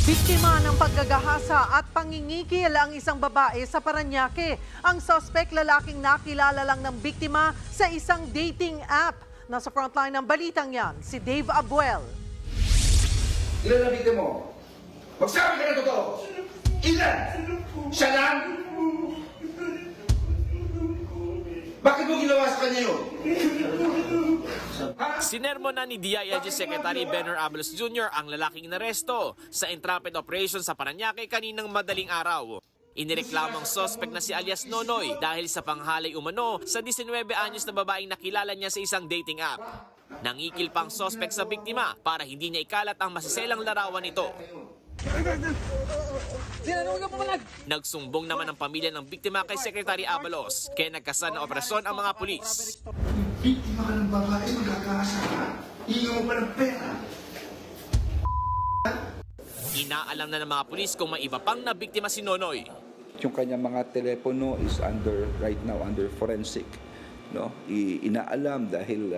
Biktima ng paggagahasa at pangingikil ang isang babae sa Parañaque. Ang suspect lalaking nakilala lang ng biktima sa isang dating app. Nasa frontline ng balitang yan, si Dave Abuel. Ilan na biktima mo? Magsabi ka na totoo! Ilan? Siya lang? Bakit mo ginawa sa kanya yun? Sinermo na ni DILG Secretary Benner Abalos Jr. ang lalaking inaresto sa entrapment operation sa Parañaque kaninang madaling araw. Inireklamang suspect na si alias Nonoy dahil sa panghalay umano sa 19 anyos na babaeng nakilala niya sa isang dating app. Nangikil pang suspect sa biktima para hindi niya ikalat ang masiselang larawan nito. Nagsumbong naman ang pamilya ng biktima kay Secretary Abalos, kaya nagkasan ng operasyon ang mga pulis. Biktima ka ng babae, magkakasa ka. Iiwan mo pa ng pera. Inaalam na ng mga pulis kung may iba pang nabiktima si Nonoy. Yung kanyang mga telepono is right now under forensic. No? Inaalam dahil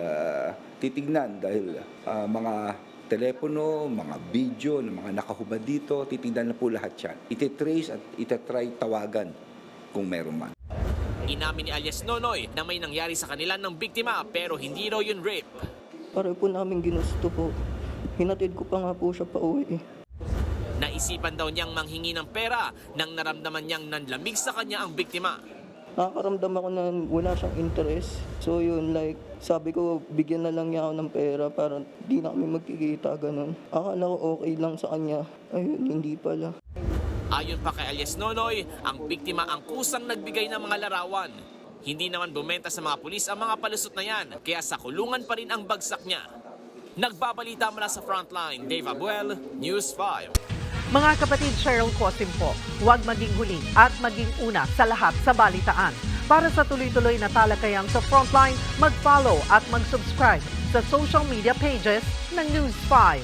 titignan dahil mga telepono, mga video, mga nakahubad dito, titignan na po lahat yan. Ititrace at itatry tawagan kung meron man. Inamin ni alias Nonoy na may nangyari sa kanila ng biktima pero hindi raw yun rape. Pare po namin ginusto po. Hinatid ko pa nga po siya pa uwi. Naisipan daw niyang manghingi ng pera nang naramdaman niyang nanlamig sa kanya ang biktima. Nakakaramdam ako na wala siyang interest. So yun, sabi ko, bigyan na lang niya ako ng pera para di na kami magkikita, ganun. Akala ko okay lang sa kanya. Ayun, hindi pala. Ayon pa kay alias Nonoy, ang biktima ang kusang nagbigay ng mga larawan. Hindi naman bumenta sa mga pulis ang mga palusot na yan, kaya sa kulungan pa rin ang bagsak niya. Nagbabalita mula sa frontline, Dave Abuel, News 5. Mga kapatid, Cheryl Cosim po, huwag maging huli at maging una sa lahat sa balitaan. Para sa tuloy-tuloy na talakayang sa Frontline, mag-follow at mag-subscribe sa social media pages ng News 5.